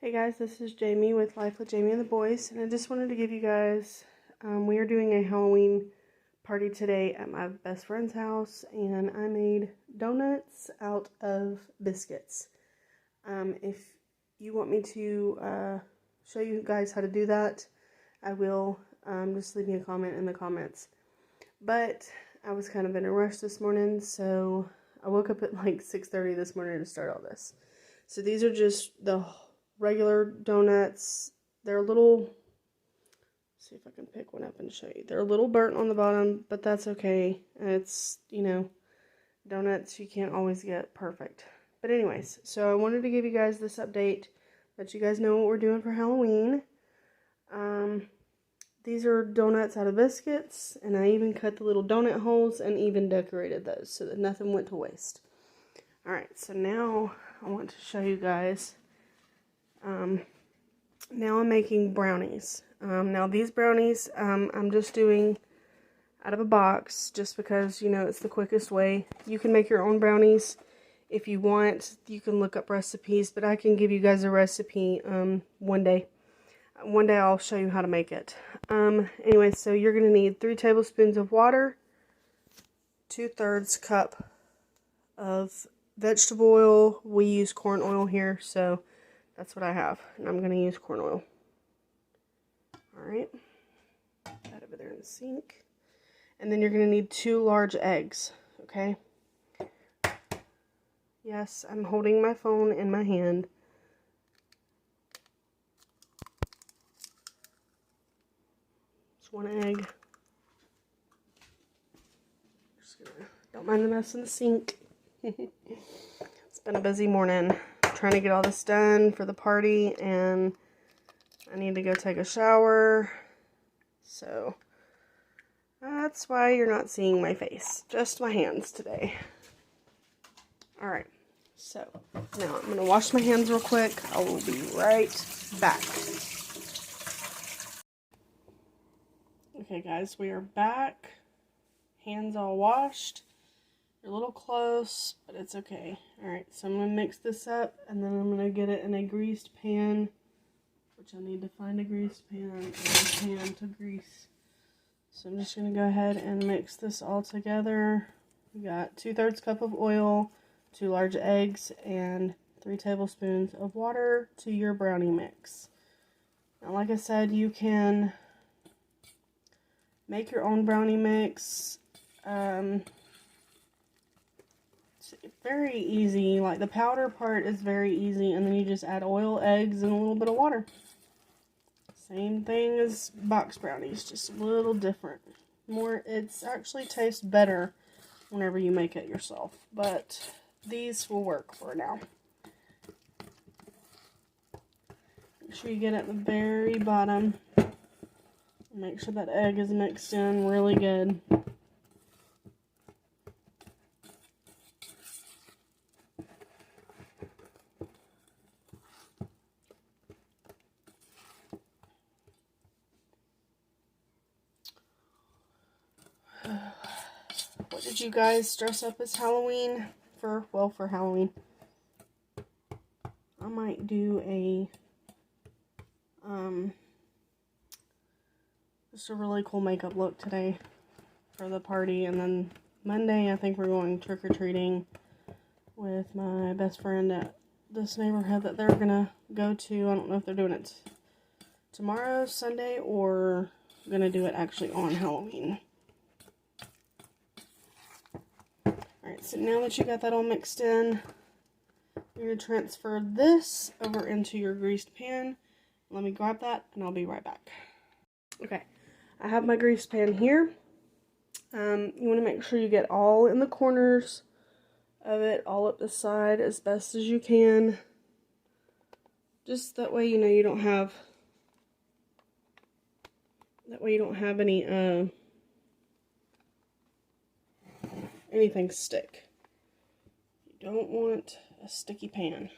Hey guys, this is Jamie with Life with Jamie and the Boys, and I just wanted to give you guys, we are doing a Halloween party today at my best friend's house, and I made donuts out of biscuits. If you want me to show you guys how to do that, I will. Just leave me a comment in the comments. But I was kind of in a rush this morning, so I woke up at like 6:30 this morning to start all this. So these are just the regular donuts. They're a little, see if I can pick one up and show you. They're a little burnt on the bottom, but that's okay. It's, donuts you can't always get perfect. But anyways, so I wanted to give you guys this update, let you guys know what we're doing for Halloween. These are donuts out of biscuits, and I even cut the little donut holes and even decorated those so that nothing went to waste. Alright, so now I want to show you guys. Now I'm making brownies. Now these brownies, I'm just doing out of a box just because, it's the quickest way. You can make your own brownies if you want. You can look up recipes, but I can give you guys a recipe one day. One day I'll show you how to make it. Anyway, so you're going to need 3 tablespoons of water, 2/3 cup of vegetable oil. We use corn oil here, so that's what I have, and I'm going to use corn oil. Alright, put that over there in the sink. And then you're going to need 2 large eggs, okay? Yes, I'm holding my phone in my hand. Just 1 egg. Don't mind the mess in the sink. It's been a busy morning trying to get all this done for the party, and I need to go take a shower, so that's why you're not seeing my face, just my hands today. Alright, so now I'm going to wash my hands real quick. I will be right back. Okay guys, we are back. Hands all washed. You're a little close, but it's okay. Alright, so I'm going to mix this up, and then I'm going to get it in a greased pan, which I need to find a greased pan and a pan to grease. So I'm just going to go ahead and mix this all together. We got 2/3 cup of oil, 2 large eggs, and 3 tablespoons of water to your brownie mix. Now, like I said, you can make your own brownie mix. It's very easy. Like, the powder part is very easy, and then you just add oil, eggs, and a little bit of water. Same thing as box brownies, just a little different. It's actually tastes better whenever you make it yourself, but these will work for now. Make sure you get at the very bottom. Make sure that egg is mixed in really good. What did you guys dress up as Halloween for? Well, for Halloween, I might do just a really cool makeup look today for the party, and then Monday I think we're going trick-or-treating with my best friend at this neighborhood that they're gonna go to. I don't know if they're doing it tomorrow, Sunday, or gonna do it actually on Halloween. Alright, so now that you got that all mixed in, you're going to transfer this over into your greased pan. Let me grab that, and I'll be right back. Okay, I have my greased pan here. You want to make sure you get all in the corners of it, all up the side as best as you can. Just that way, you don't have any, anything stick. You don't want a sticky pan.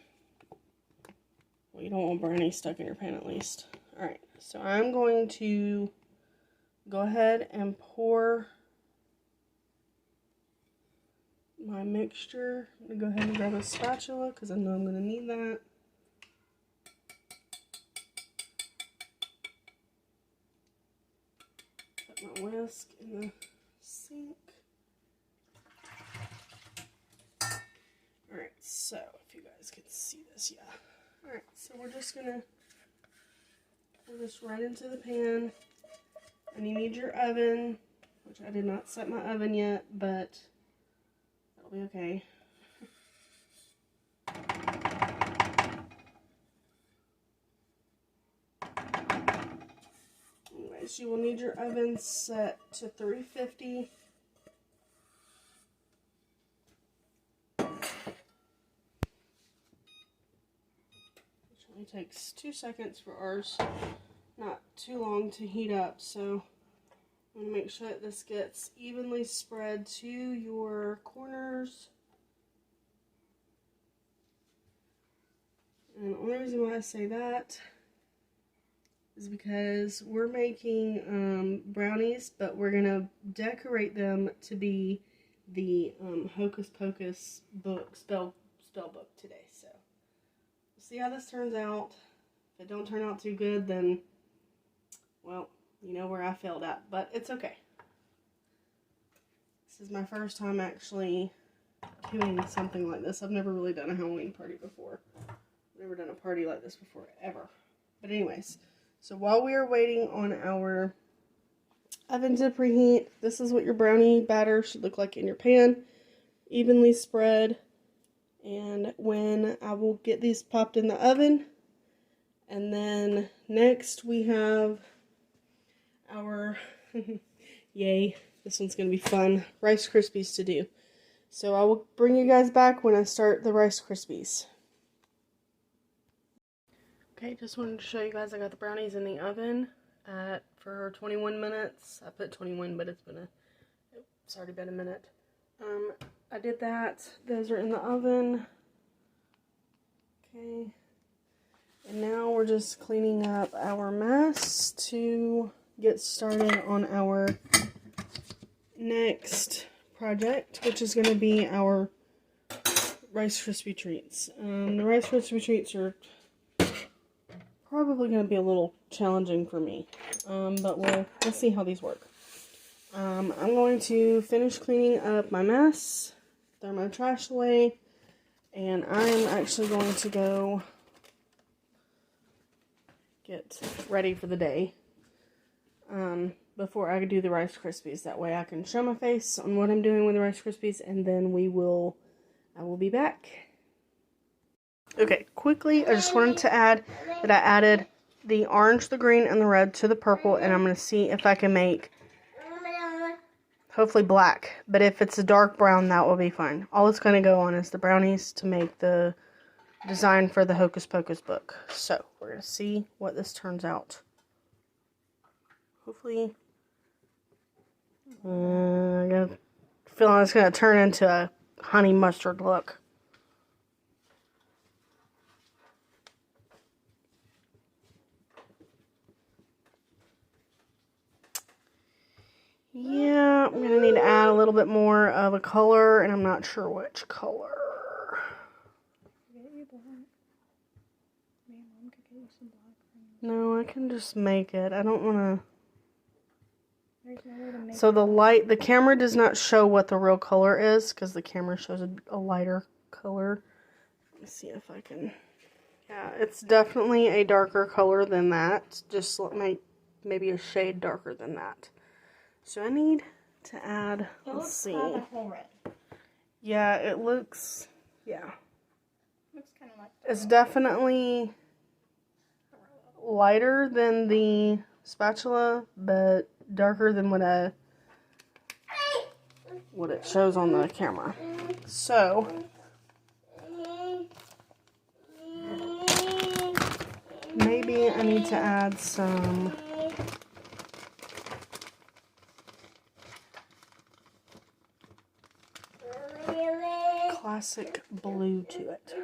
Well, you don't want brownie stuck in your pan at least. Alright, so I'm going to go ahead and pour my mixture. I'm going to go ahead and grab a spatula because I know I'm going to need that. whisk in the sink. Alright, so if you guys can see this, yeah. Alright, so we're just gonna pour this right into the pan. And you need your oven, which I did not set my oven yet, but that'll be okay. Anyways, you will need your oven set to 350. Which only takes 2 seconds for ours. Not too long to heat up, so I'm going to make sure that this gets evenly spread to your corners. And the only reason why I say that is because we're making brownies, but we're going to decorate them to be the Hocus Pocus book, spell book today. So we'll see how this turns out. If it don't turn out too good, then, well, you know where I failed at, but it's okay. This is my first time actually doing something like this. I've never really done a Halloween party before. I've never done a party like this before, ever. But anyways, so while we are waiting on our oven to preheat, this is what your brownie batter should look like in your pan. Evenly spread. And when I will get these popped in the oven. And then next we have our, yay, this one's going to be fun, Rice Krispies to do. So I will bring you guys back when I start the Rice Krispies. Okay, just wanted to show you guys I got the brownies in the oven for 21 minutes. I put 21, but it's already been a minute. I did that. Those are in the oven. Okay. And now we're just cleaning up our mess to get started on our next project, which is going to be our Rice Krispie treats. The Rice Krispie treats are probably going to be a little challenging for me, but we'll see how these work. I'm going to finish cleaning up my mess, throw my trash away, and I'm actually going to go get ready for the day before I do the Rice Krispies. That way I can show my face on what I'm doing with the Rice Krispies, and then I will be back. Okay, quickly, I just wanted to add that I added the orange, the green, and the red to the purple, and I'm going to see if I can make, hopefully black, but if it's a dark brown, that will be fine. All it's going to go on is the brownies to make the design for the Hocus Pocus book. So, we're going to see what this turns out. Hopefully, I got a feeling it's going to turn into a honey mustard look. Yeah, I'm going to need to add a little bit more of a color, and I'm not sure which color. No, I can just make it. I don't want to. So the camera does not show what the real color is, because the camera shows a lighter color. Let me see if I can. Yeah, it's definitely a darker color than that. Just maybe a shade darker than that. So I need to add, let's see. Yeah, it looks, yeah. Looks kind of like it's definitely lighter than the spatula, but darker than what it shows on the camera. So maybe I need to add some classic blue to it.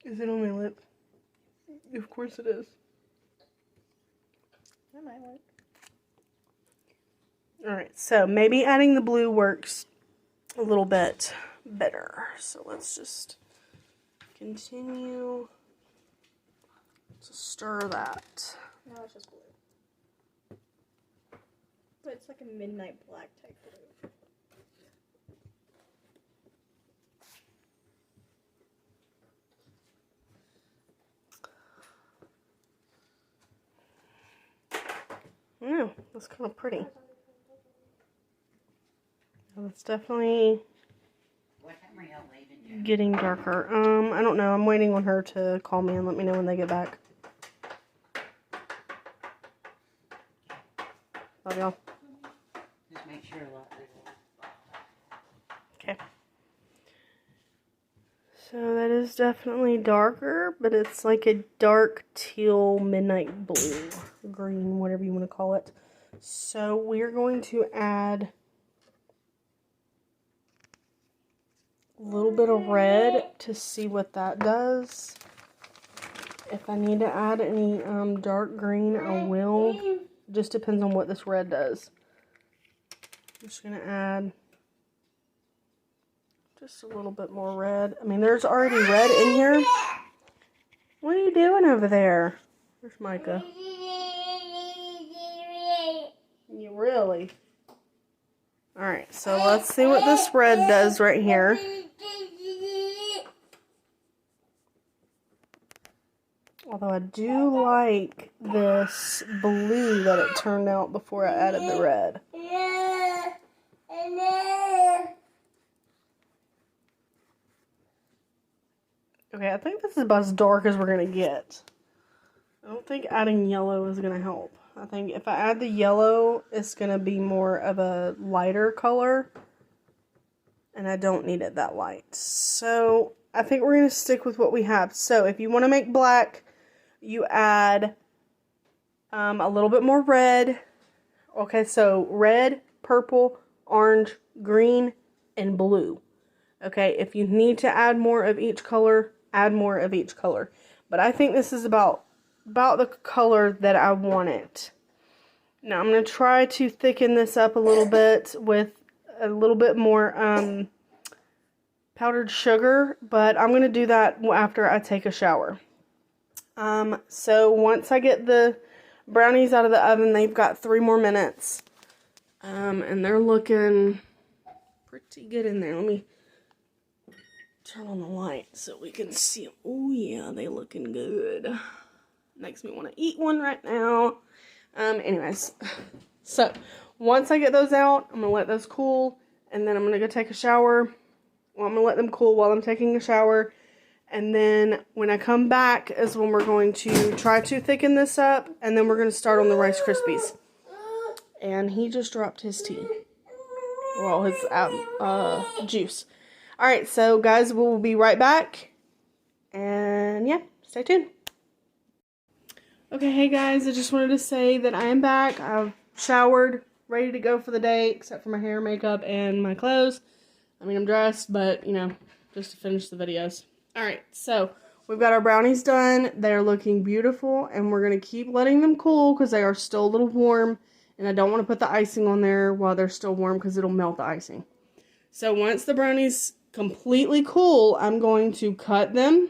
Is it on my lip? Of course it is. That might work. Alright, so maybe adding the blue works a little bit better. So let's just continue to stir that. No, it's just blue. But it's like a midnight black type blue. Yeah, that's kind of pretty. It's definitely getting darker. I don't know. I'm waiting on her to call me and let me know when they get back. Love y'all. Just make sure a lot. Okay. So that is definitely darker, but it's like a dark teal midnight blue, green, whatever you want to call it. So we're going to add a little bit of red to see what that does. If I need to add any dark green, I will. It just depends on what this red does. I'm just going to add just a little bit more red. I mean, there's already red in here. What are you doing over there? Where's Micah? You really? Alright, so let's see what this red does right here. Although I do like this blue that it turned out before I added the red. Okay, I think this is about as dark as we're going to get. I don't think adding yellow is going to help. I think if I add the yellow, it's going to be more of a lighter color. And I don't need it that light. So, I think we're going to stick with what we have. So, if you want to make black, you add a little bit more red. Okay, so red, purple, orange, green, and blue. Okay, if you need to add more of each color, add more of each color. But I think this is about the color that I want it. Now I'm going to try to thicken this up a little bit with a little bit more powdered sugar, but I'm going to do that after I take a shower. So once I get the brownies out of the oven, they've got 3 more minutes. And they're looking pretty good in there. Let me turn on the light so we can see them. Oh yeah, they looking good. Makes me want to eat one right now. Anyways, so once I get those out, I'm going to let those cool, and then I'm going to go take a shower. Well, I'm going to let them cool while I'm taking a shower, and then when I come back is when we're going to try to thicken this up, and then we're going to start on the Rice Krispies. And he just dropped his tea. Well, his juice. Alright, so guys, we'll be right back. And yeah, stay tuned. Okay, hey guys, I just wanted to say that I am back. I've showered, ready to go for the day, except for my hair, makeup, and my clothes. I mean, I'm dressed, but, you know, just to finish the videos. Alright, so we've got our brownies done. They're looking beautiful, and we're going to keep letting them cool because they are still a little warm. And I don't want to put the icing on there while they're still warm because it'll melt the icing. So once the brownies completely cool, I'm going to cut them.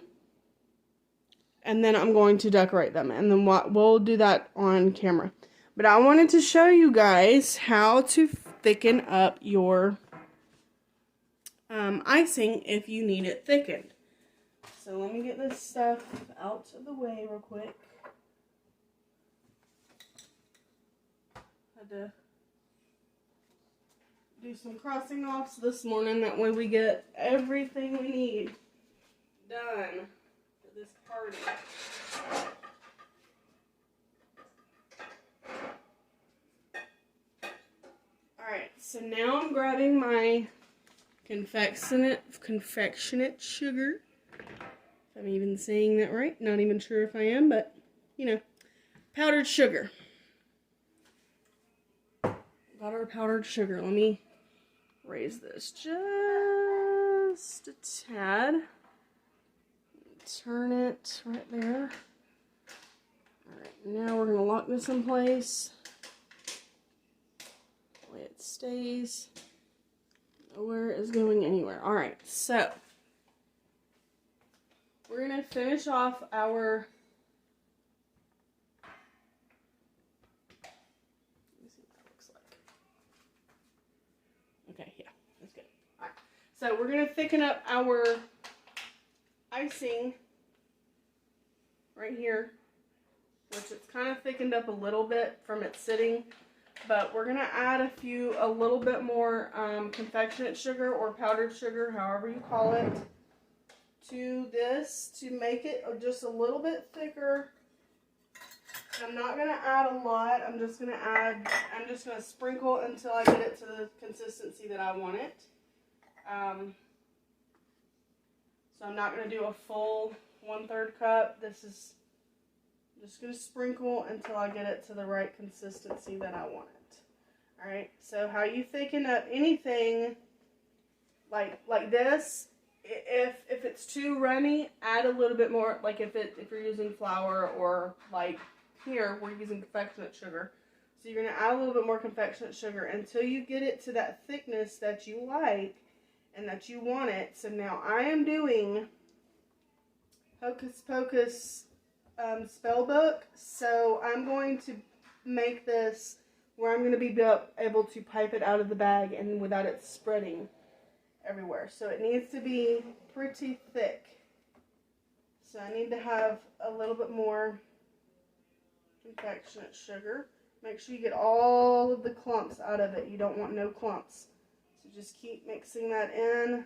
And then I'm going to decorate them. And then we'll do that on camera. But I wanted to show you guys how to thicken up your icing if you need it thickened. So let me get this stuff out of the way real quick. Had to do some crossing offs this morning. That way we get everything we need done for this party. Alright, so now I'm grabbing my confectionate sugar. If I'm even saying that right. Not even sure if I am, but, you know, powdered sugar. Got our powdered sugar. Let me raise this just a tad. Turn it right there. Alright, now we're going to lock this in place. That way it stays. Nowhere is going anywhere. Alright, so we're going to finish off our... Let me see what that looks like. Okay, yeah, that's good. Alright, so we're going to thicken up our icing right here, which it's kind of thickened up a little bit from it sitting, but we're going to add a little bit more confectionate sugar or powdered sugar, however you call it, to this to make it just a little bit thicker. I'm not going to add a lot. I'm just going to sprinkle until I get it to the consistency that I want it. So I'm not going to do a full 1/3 cup. This is just going to sprinkle until I get it to the right consistency that I want it. Alright, so how you thicken up anything like this, if it's too runny, add a little bit more, like if you're using flour, or like here, we're using confectionate sugar. So you're going to add a little bit more confectionate sugar until you get it to that thickness that you like and that you want it. So now I am doing Hocus Pocus spell book. So I'm going to make this where I'm going to be able to pipe it out of the bag and without it spreading everywhere. So it needs to be pretty thick. So I need to have a little bit more confectionate sugar. Make sure you get all of the clumps out of it. You don't want no clumps. So just keep mixing that in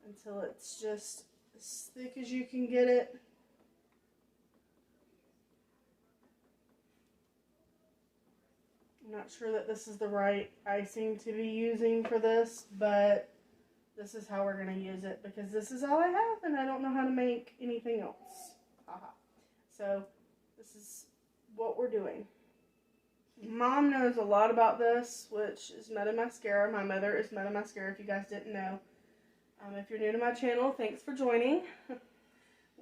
until it's just as thick as you can get it. I'm not sure that this is the right icing to be using for this, but this is how we're going to use it because this is all I have and I don't know how to make anything else. Haha. So this is what we're doing. Mom knows a lot about this, which is Meta Mascara. My mother is Meta Mascara, if you guys didn't know. If you're new to my channel, thanks for joining.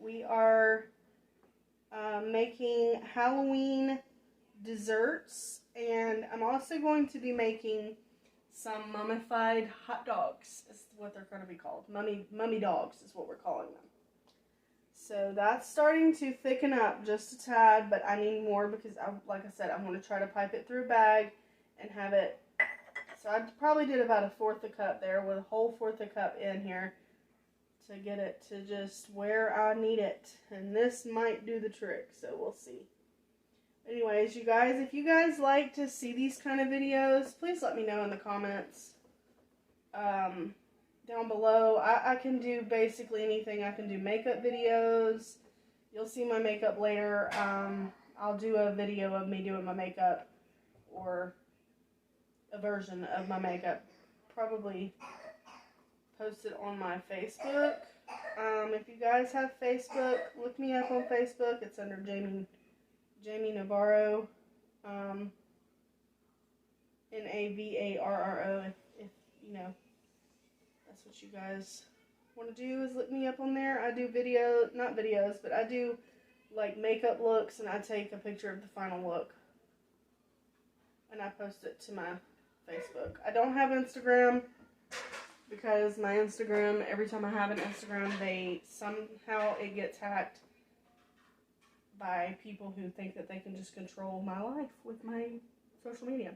We are making Halloween desserts, and I'm also going to be making some mummified hot dogs, is what they're going to be called. Mummy dogs is what we're calling them. So that's starting to thicken up just a tad, but I need more because, like I said, I want to try to pipe it through a bag and have it. So I probably did about 1/4 cup there with a whole 1/4 cup in here to get it to just where I need it. And this might do the trick, so we'll see. Anyways, you guys, if you guys like to see these kind of videos, please let me know in the comments down below. I can do basically anything. I can do makeup videos. You'll see my makeup later. I'll do a video of me doing my makeup, or a version of my makeup. Probably post it on my Facebook. If you guys have Facebook, look me up on Facebook. It's under Jamie Navarro, Navarro, if you know, that's what you guys want to do, is look me up on there. I do not videos, but I do like makeup looks, and I take a picture of the final look, and I post it to my Facebook. I don't have Instagram, because my Instagram, every time I have an Instagram, somehow it gets hacked by people who think that they can just control my life with my social media.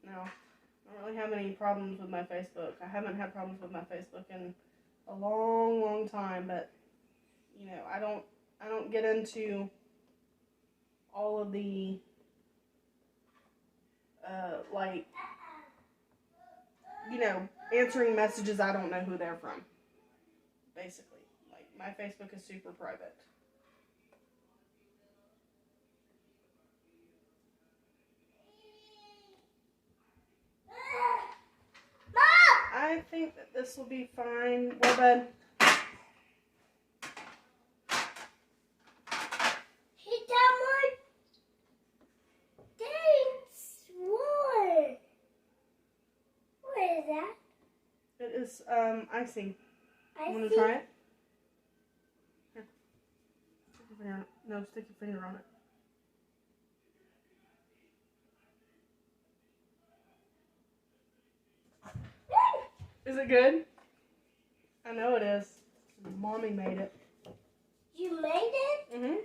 No, I don't really have any problems with my Facebook. I haven't had problems with my Facebook in a long, long time, but you know, I don't get into all of the like, you know, answering messages I don't know who they're from. Basically, like, my Facebook is super private. I think that this will be fine. Well, bud. Hey, Dad, thanks. What? What is that? It is icing. I Want to see. try it? Here. Stick your finger on it. No, stick your finger on it. Is it good? I know it is. Mommy made it. You made it Mm-hmm.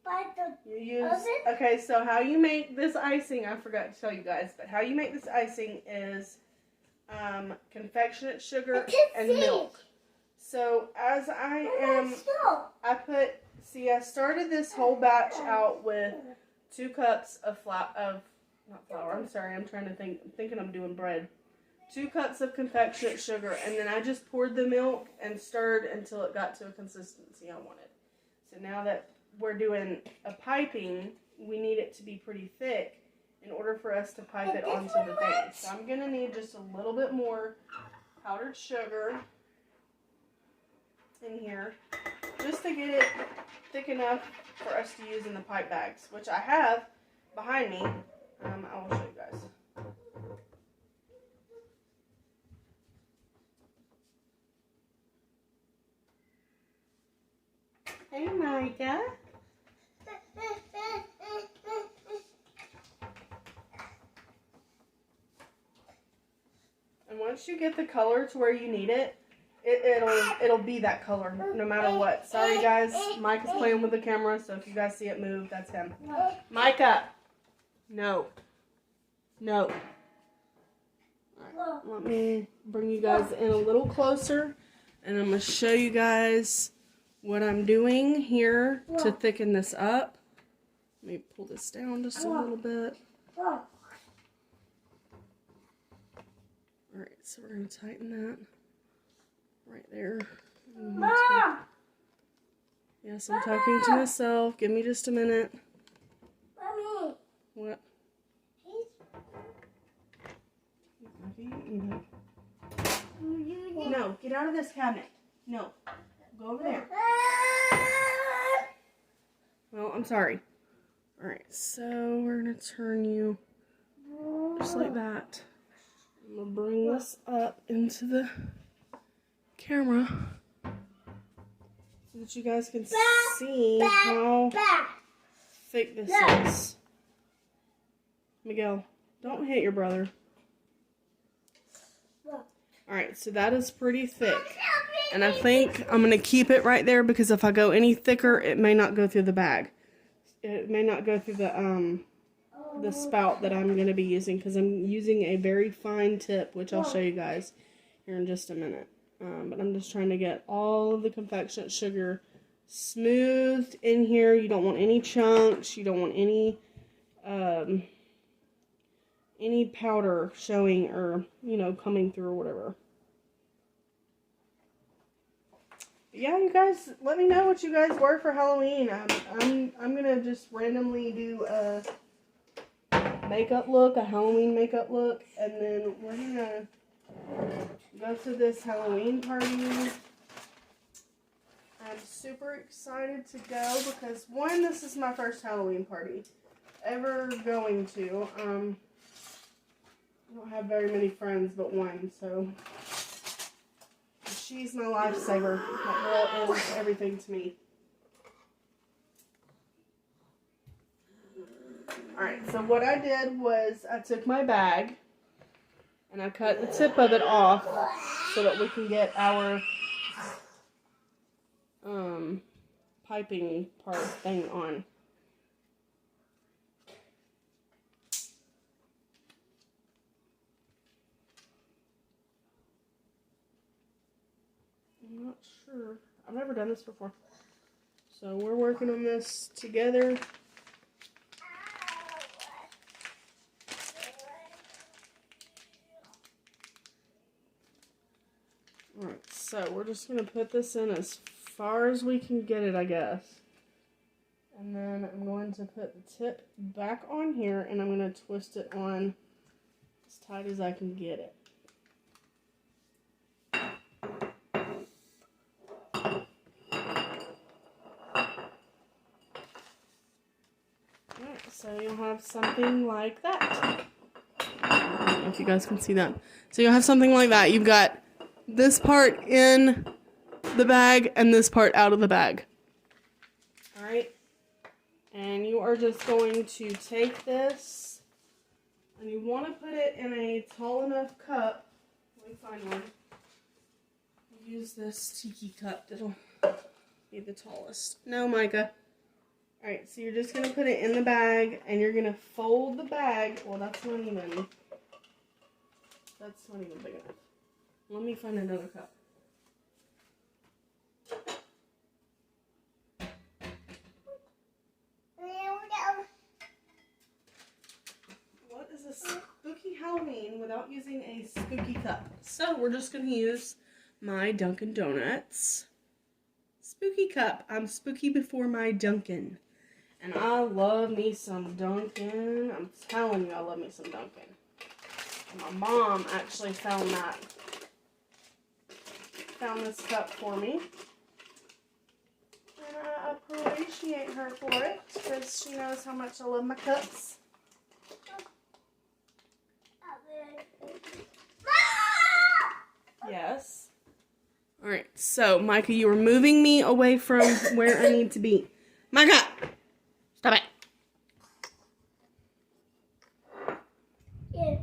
by the You use, oven? okay, so how you make this icing, I forgot to tell you guys, but how you make this icing is confectionate sugar I can and see. milk. So as I started this whole batch out with 2 cups of not flour, I'm sorry, I'm thinking I'm doing bread. 2 cups of confectionate sugar, and then I just poured the milk and stirred until it got to a consistency I wanted. So now that we're doing a piping, we need it to be pretty thick in order for us to pipe it onto the thing. So I'm going to need just a little bit more powdered sugar in here just to get it thick enough for us to use in the pipe bags, which I have behind me. I will show you guys. Hey, Micah. And once you get the color to where you need it, it'll be that color no matter what. Sorry guys, Mike is playing with the camera, so if you guys see it move, that's him. Micah! No. No. Alright, let me bring you guys in a little closer, and I'm going to show you guys what I'm doing here to thicken this up. Let me pull this down just a little bit. Alright, so we're going to tighten that right there. Mom! Yes, I'm talking to myself. Give me just a minute. Mommy! What? No, get out of this cabinet. No. Go over there. Well, I'm sorry. Alright, so we're going to turn you just like that. I'm going to bring this up into the camera so that you guys can see how thick this is. Miguel, don't hit your brother. Alright, so that is pretty thick. And I think I'm going to keep it right there because if I go any thicker, it may not go through the bag. It may not go through the spout that I'm going to be using because I'm using a very fine tip, which I'll show you guys here in just a minute. But I'm just trying to get all of the confectionate sugar smoothed in here. You don't want any chunks. You don't want any powder showing or, coming through or whatever. Yeah, you guys, let me know what you guys were for Halloween. I'm gonna just randomly do a makeup look, a Halloween makeup look, and then we're gonna go to this Halloween party. I'm super excited to go because one, this is my first Halloween party ever going to. I don't have very many friends but one, so she's my lifesaver. That girl is everything to me. Alright, so what I did was I took my bag and I cut the tip of it off so that we can get our piping part thing on. I'm not sure. I've never done this before. So we're working on this together. Alright, so we're just going to put this in as far as we can get it, I guess. And then I'm going to put the tip back on here and I'm going to twist it on as tight as I can get it. Alright, so you'll have something like that. I don't know if you guys can see that. So you'll have something like that. You've got this part in the bag and this part out of the bag. Alright? And you are just going to take this and you want to put it in a tall enough cup Let me find one. Use this tiki cup. That'll be the tallest. No, Micah. Alright, so you're just going to put it in the bag, and you're going to fold the bag. Well, that's not even big enough. Let me find another cup. What is a spooky Halloween without using a spooky cup? So we're just going to use my Dunkin' Donuts spooky cup. I'm spooky before my Dunkin'. And I love me some Dunkin'. I'm telling you, I love me some Dunkin'. And my mom actually found this cup for me. And I appreciate her for it because she knows how much I love my cups. Yes. Alright, so Micah, you are moving me away from where I need to be. Micah! Stop it. Yeah.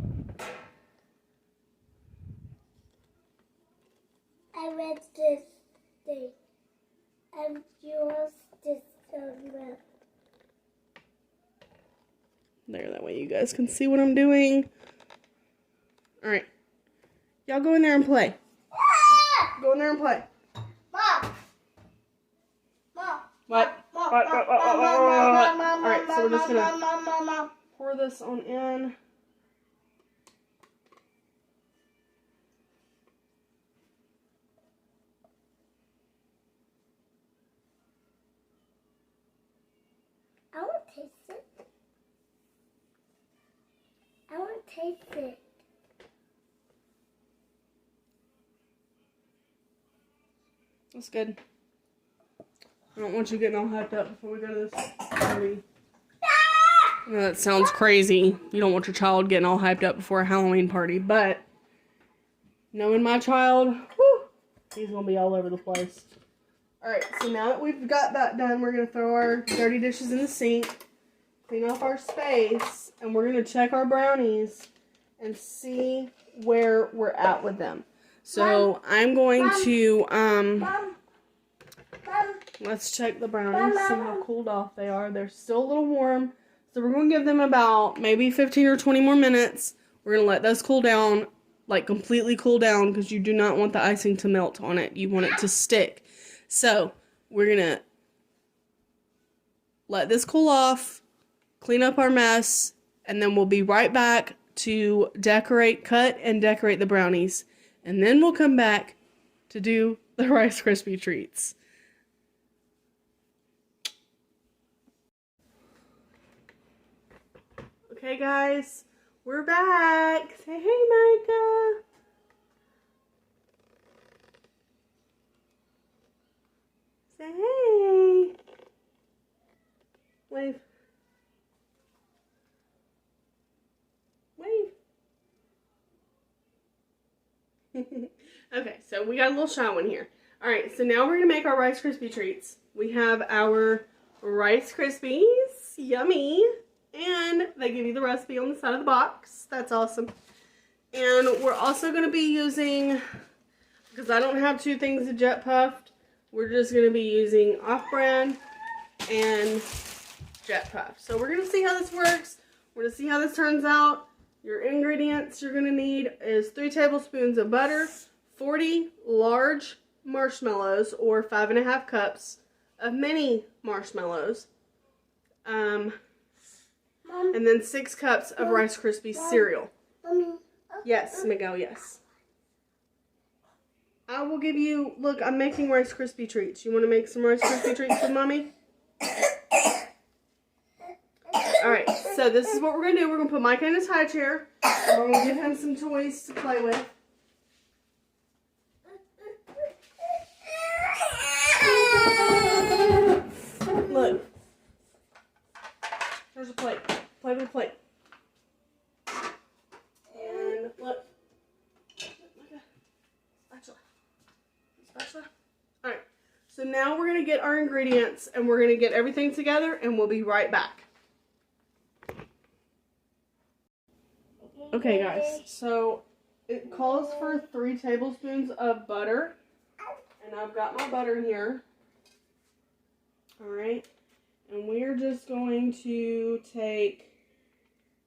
I read this thing. And yours this well. There, that way you guys can see what I'm doing. Alright. Y'all go in there and play. Go in there and play. Mom! Mom! What? Mom! Alright, so we're just gonna pour this on in. I want to taste it. I want to taste it. That's good. I don't want you getting all hyped up before we go to this party. I know that sounds crazy. You don't want your child getting all hyped up before a Halloween party, but knowing my child, whew, he's going to be all over the place. Alright, so now that we've got that done, we're going to throw our dirty dishes in the sink, clean off our space, and we're going to check our brownies and see where we're at with them. So I'm going to, let's check the brownies, see how cooled off they are. They're still a little warm. So we're going to give them about maybe 15 or 20 more minutes. We're going to let those cool down, like completely cool down, because you do not want the icing to melt on it. You want it to stick. So we're going to let this cool off, clean up our mess, and then we'll be right back to cut and decorate the brownies. And then we'll come back to do the Rice Krispie treats. Okay, guys, we're back. Say hey, Micah. Say hey. Wave. Wave. Okay, so we got a little shy one here. Alright, so now we're going to make our Rice Krispie treats. We have our Rice Krispies. Yummy. And they give you the recipe on the side of the box. That's awesome. And we're also going to be using, because I don't have two things of Jet Puffed, we're just going to be using Off-Brand and Jet Puff. So we're going to see how this works. We're going to see how this turns out. Your ingredients you're going to need is 3 tablespoons of butter, 40 large marshmallows, or 5½ cups of mini marshmallows, and then 6 cups of Rice Krispies cereal. Yes, Miguel, yes. I will give you, look, I'm making Rice Krispie treats. You want to make some Rice Krispie treats with Mommy? Alright, so this is what we're going to do. We're going to put Micah in his high chair, and we're going to give him some toys to play with. Look. There's a plate. Play with a plate. And look. Spatula. Spatula. Alright, so now we're going to get our ingredients, and we're going to get everything together, and we'll be right back. Okay, guys, so it calls for 3 tablespoons of butter. And I've got my butter here. Alright. And we're just going to take,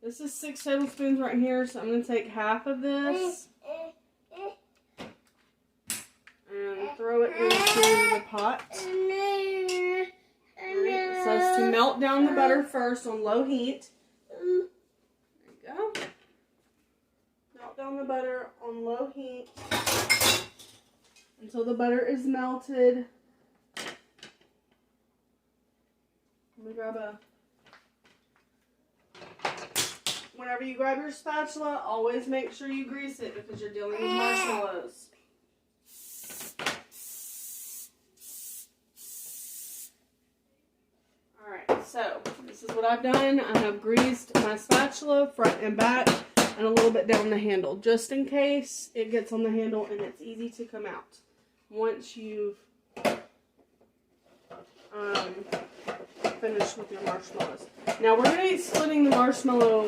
this is 6 tablespoons right here, so I'm going to take half of this and throw it into the pot. Alright, it says to melt down the butter first on low heat. There you go. Melt down the butter on low heat until the butter is melted. Let me grab whenever you grab your spatula, always make sure you grease it because you're dealing with marshmallows. Alright, so this is what I've done. I have greased my spatula front and back and a little bit down the handle, just in case it gets on the handle and it's easy to come out once you've finished with your marshmallows. Now we're going to be splitting the marshmallow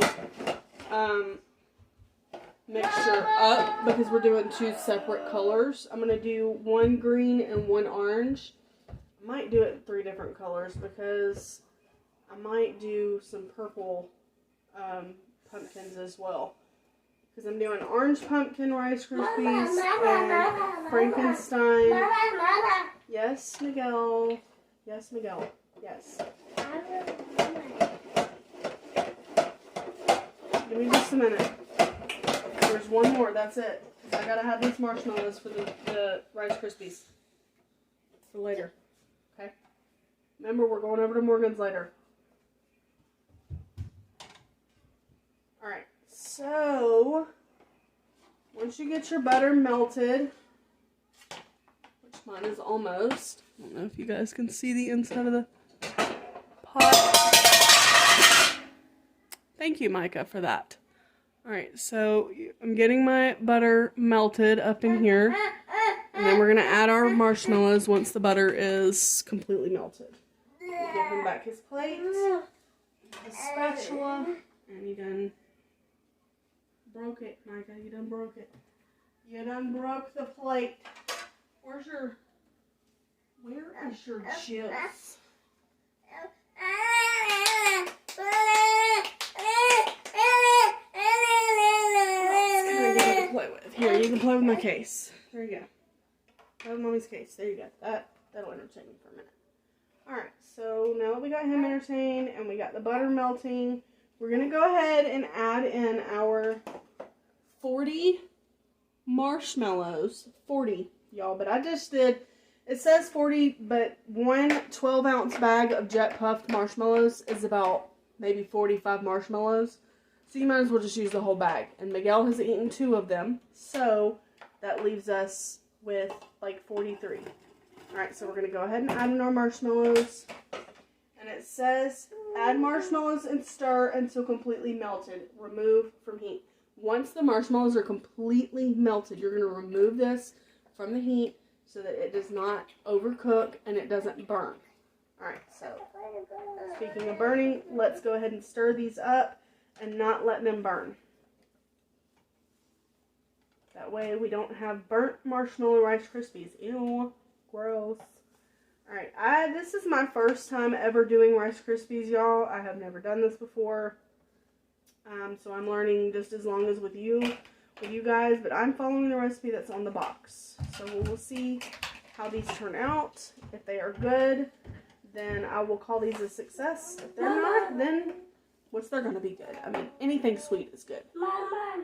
mixture up because we're doing 2 separate colors. I'm going to do 1 green and 1 orange. I might do it in 3 different colors because I might do some purple pumpkins as well. Because I'm doing orange pumpkin Rice Krispies and Frankenstein. Yes, Miguel. Yes, Miguel. Yes. Give me just a minute. There's 1 more. That's it. I gotta have these marshmallows for the Rice Krispies for later. Okay? Remember, we're going over to Morgan's later. Alright. So, once you get your butter melted, which mine is almost. I don't know if you guys can see the inside of the pot. Thank you, Micah, for that. Alright, so I'm getting my butter melted up in here. And then we're going to add our marshmallows once the butter is completely melted. Give him back his plate, his spatula, and you done broke it, Micah. You done broke it. You done broke the plate. Where is your chips? Here, you can play with my case. There you go. Play with Mommy's case. There you go. That'll entertain me for a minute. Alright, so now that we got him entertained and we got the butter melting, we're going to go ahead and add in our 40 marshmallows. 40, y'all. But I just did, it says 40, but 1 12-ounce bag of Jet Puffed marshmallows is about maybe 45 marshmallows. So you might as well just use the whole bag. And Miguel has eaten 2 of them. So that leaves us with like 43. Alright, so we're going to go ahead and add in our marshmallows. And it says, add marshmallows and stir until completely melted. Remove from heat. Once the marshmallows are completely melted, you're going to remove this from the heat so that it does not overcook and it doesn't burn. Alright, so speaking of burning, let's go ahead and stir these up and not let them burn. That way we don't have burnt marshmallow Rice Krispies. Ew, gross. Alright, this is my first time ever doing Rice Krispies, y'all. I have never done this before. So I'm learning just as long as with you guys, but I'm following the recipe that's on the box. So we'll see how these turn out. If they are good, then I will call these a success. If they're not, then what's they're gonna be good? I mean, anything sweet is good. Mama.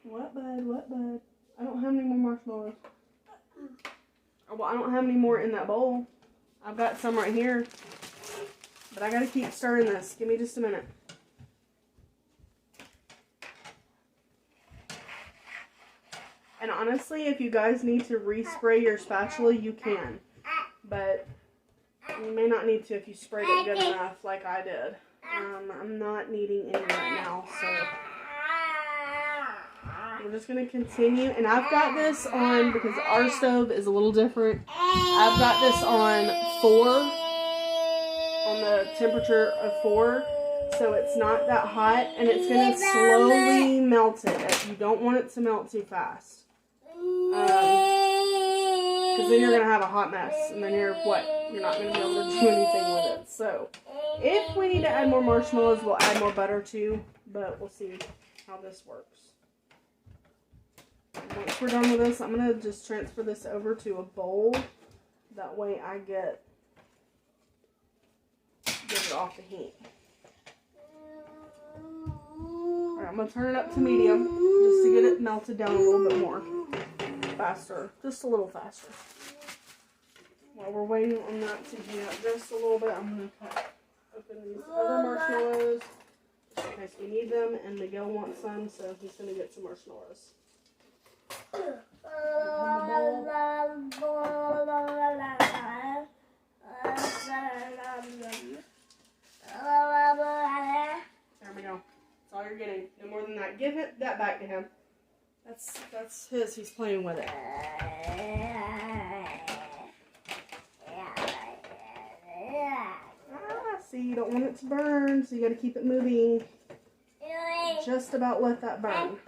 What, bud? What, bud? I don't have any more marshmallows. Well, I don't have any more in that bowl. I've got some right here. But I gotta keep stirring this. Give me just a minute. And honestly, if you guys need to respray your spatula, you can. But you may not need to if you sprayed it good enough like I did. I'm not needing any right now, so we're just going to continue. And I've got this on, because our stove is a little different, I've got this on 4, on the temperature of 4. So so it's not that hot, and it's going to slowly melt it. You don't want it to melt too fast. Because then you're going to have a hot mess, and then you're not going to be able to do anything with it. So, if we need to add more marshmallows, we'll add more butter too, but we'll see how this works. Once we're done with this, I'm going to just transfer this over to a bowl. That way I get it off the heat. Alright, I'm going to turn it up to medium just to get it melted down a little bit more. Faster. Just a little faster. While we're waiting on that to heat up just a little bit, I'm going to open these other marshmallows just in case we need them, and Miguel wants some, so he's going to get some marshmallows. There we go. That's all you're getting. No more than that. Give that back to him. That's his. He's playing with it. See, you don't want it to burn, so you got to keep it moving. Just about let that burn.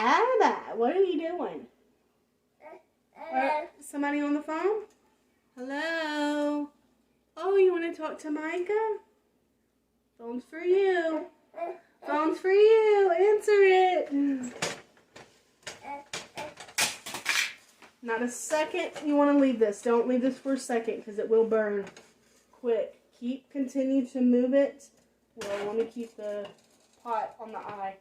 Abba, what are you doing? Somebody on the phone? Hello? Oh, you want to talk to Micah? Phone's for you. Phone's for you. Answer it. Not a second you want to leave this. Don't leave this for a second because it will burn quick. Continue to move it. Well, let me keep the pot on the eye.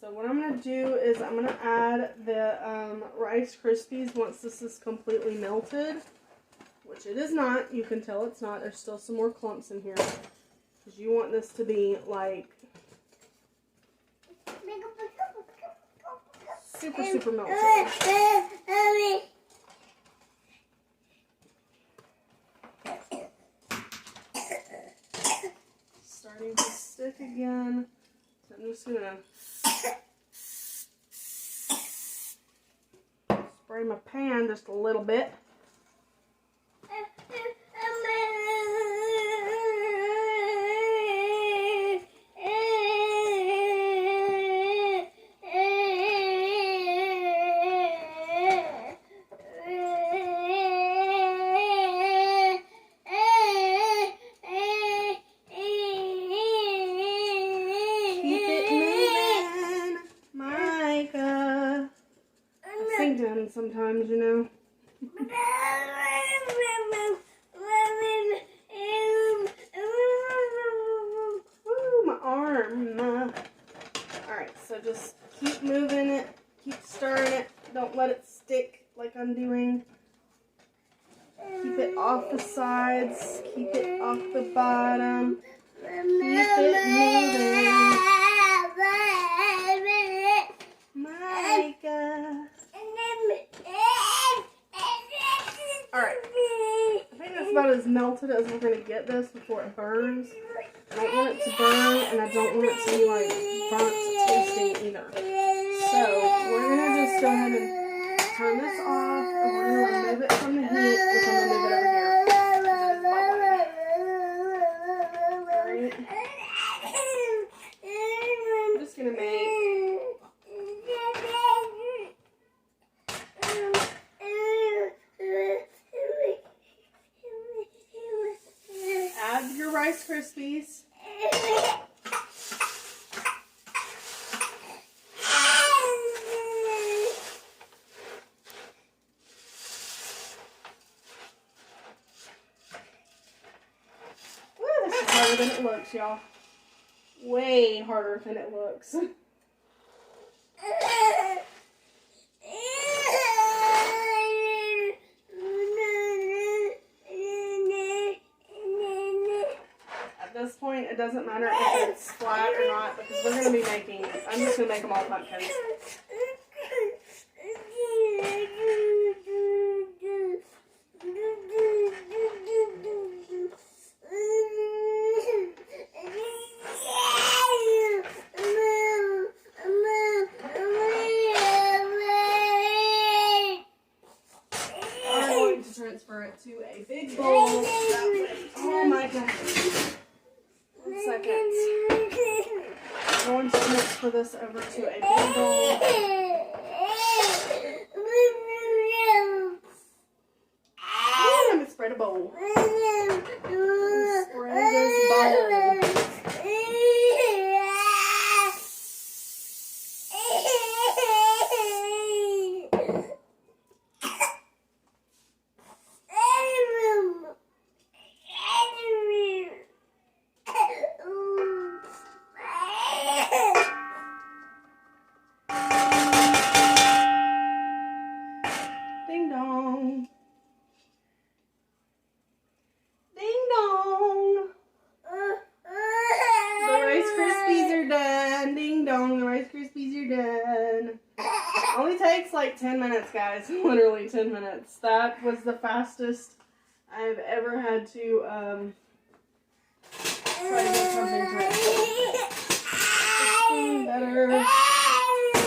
So what I'm going to do is I'm going to add the Rice Krispies once this is completely melted. Which it is not. You can tell it's not. There's still some more clumps in here. Because you want this to be like super melted. Starting to stick again. So I'm just going to spray my pan just a little bit. Sometimes, you know. Ooh, my arm. Alright, so just keep moving it. Keep stirring it. Don't let it stick like I'm doing. Keep it off the sides. Keep it off the bottom. Keep it moving. Micah. Alright, I think that's about as melted as we're going to get this before it burns. I don't want it to burn, and I don't want it to be like burnt tasting either. So, we're going to just go ahead and turn this off, and we're going to remove it from the heat, which I'm going to move it over here. Alright. I'm just going to make your Rice Krispies. Woo, this is harder than it looks, y'all. Way harder than it looks. At this point, it doesn't matter if it's flat or not, because we're going to be making, I'm just going to make them all pumpkins. transfer this over to a big bowl. I'm gonna spread a bowl. Spread this bowl. Ding dong. Ding dong. The Rice Krispies are done. Ding dong, the Rice Krispies are done. Only takes like 10 minutes, guys. Literally 10 minutes. That was the fastest I've ever had to try to get something to it. Better.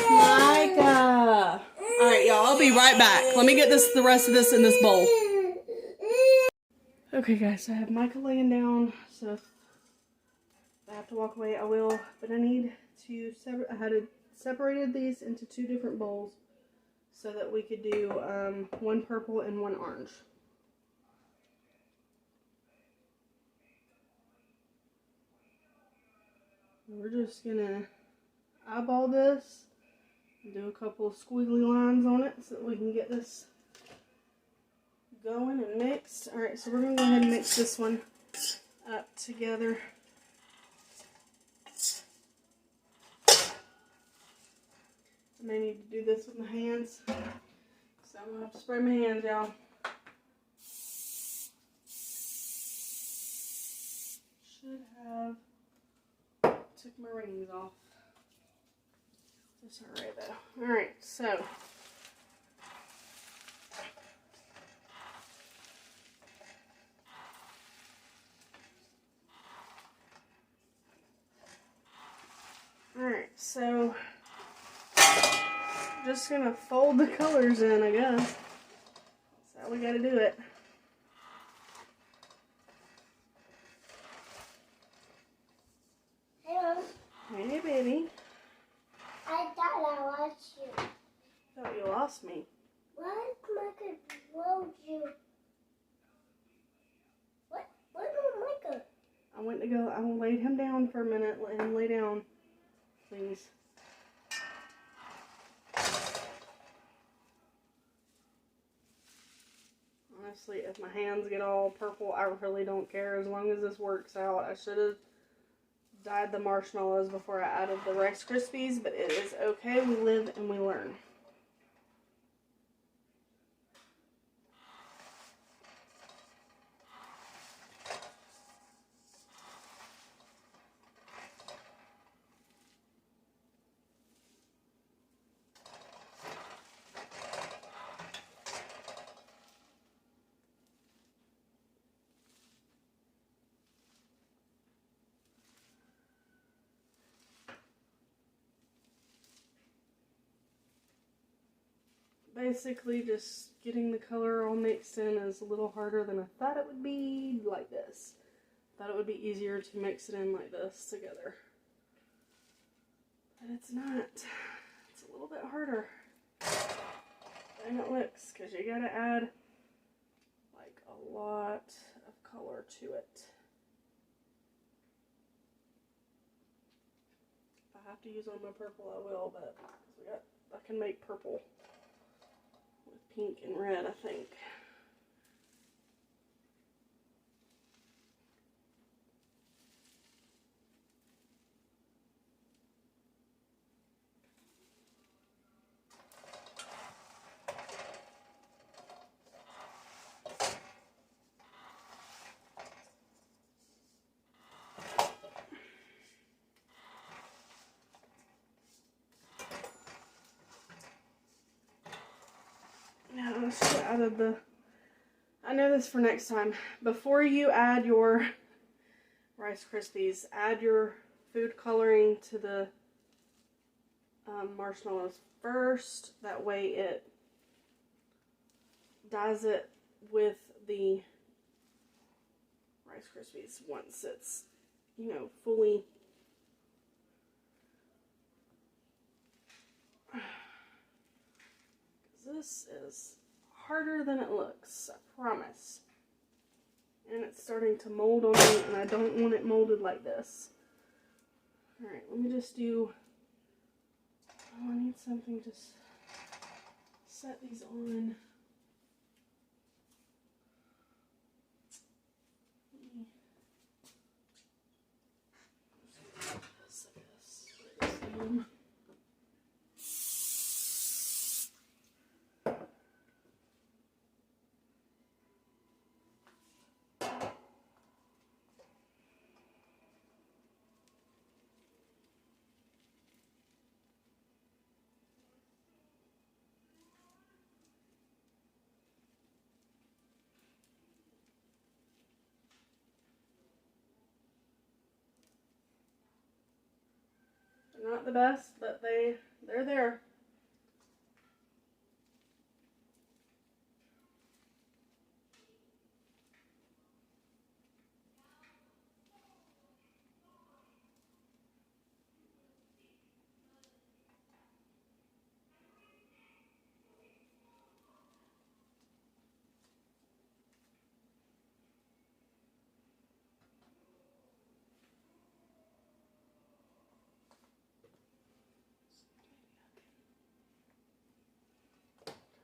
Micah. Alright, y'all, I'll be right back. Let me get the rest of this in this bowl. Okay, guys, I have Micah laying down, so if I have to walk away, I will. But I need to separated these into 2 different bowls so that we could do one purple and one orange. We're just gonna eyeball this and do a couple of squiggly lines on it so that we can get this going and mixed. Alright, so we're gonna go ahead and mix this one up together. I may need to do this with my hands, so I'm gonna have to spray my hands, y'all. Should have took my rings off. That's alright though. Alright, so just gonna fold the colors in, I guess. That's how we gotta do it. Hello. Hey, baby. I thought I lost you. Thought you lost me. Why is Micah rolled you? What? Where's Micah? I laid him down for a minute. Let him lay down, please. Honestly, if my hands get all purple, I really don't care as long as this works out. I should have dyed the marshmallows before I added the Rice Krispies, but it is okay. We live and we learn. Basically, just getting the color all mixed in is a little harder than I thought it would be like this. Thought it would be easier to mix it in like this together. But it's not. It's a little bit harder than it looks because you gotta add like a lot of color to it. If I have to use on my purple, I will, but I can make purple with pink and red, I think. Now, I should have added the, I know this for next time. Before you add your Rice Krispies, add your food coloring to the marshmallows first. That way it dyes it with the Rice Krispies once it's, you know, fully this is harder than it looks, I promise. And it's starting to mold on me, and I don't want it molded like this. Alright, let me just do... Oh, I need something to set these on. They're not the best, but they're there.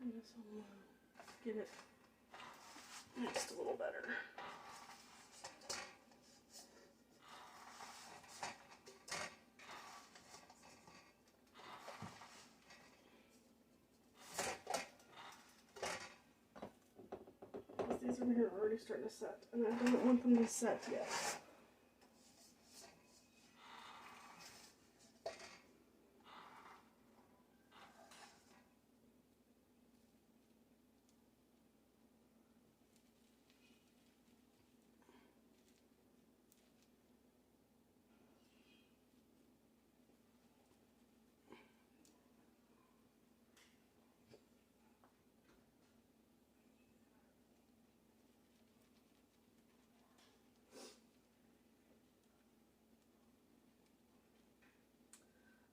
Turn this on low. Get it mixed a little better. These over here are already starting to set, and I don't want them to set yet.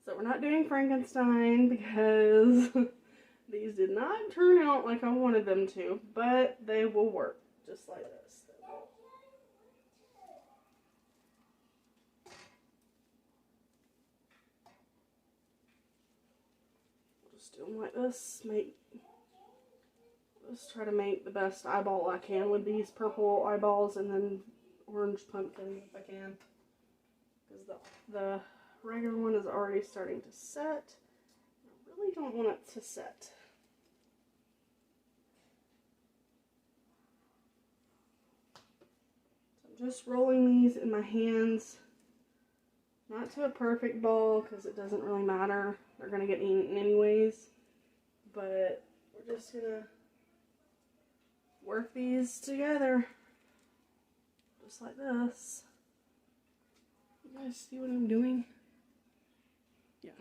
So we're not doing Frankenstein because these did not turn out like I wanted them to, but they will work just like this. Just do them like this. Let's try to make the best eyeball I can with these purple eyeballs, and then orange pumpkin if I can, because the regular one is already starting to set. I really don't want it to set. So I'm just rolling these in my hands, not to a perfect ball because it doesn't really matter. They're going to get eaten anyways, but we're just going to work these together just like this. You guys see what I'm doing? Yeah.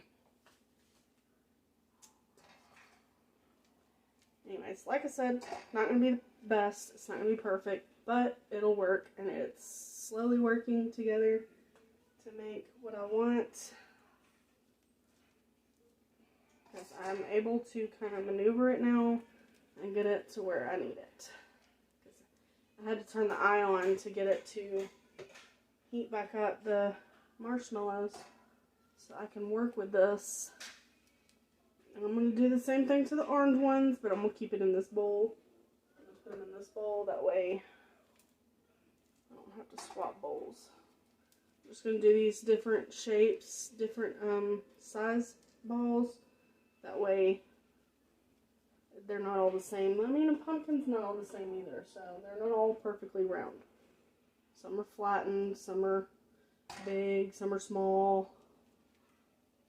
Anyways, like I said, not going to be the best. It's not going to be perfect, but it'll work, and it's slowly working together to make what I want. Because I'm able to kind of maneuver it now and get it to where I need it. I had to turn the eye on to get it to heat back up the marshmallows so I can work with this. And I'm going to do the same thing to the orange ones, but I'm going to keep it in this bowl. I'm going to put them in this bowl, that way I don't have to swap bowls. I'm just going to do these different shapes, different size balls. That way they're not all the same. I mean, a pumpkin's not all the same either, so they're not all perfectly round. Some are flattened, some are big, some are small,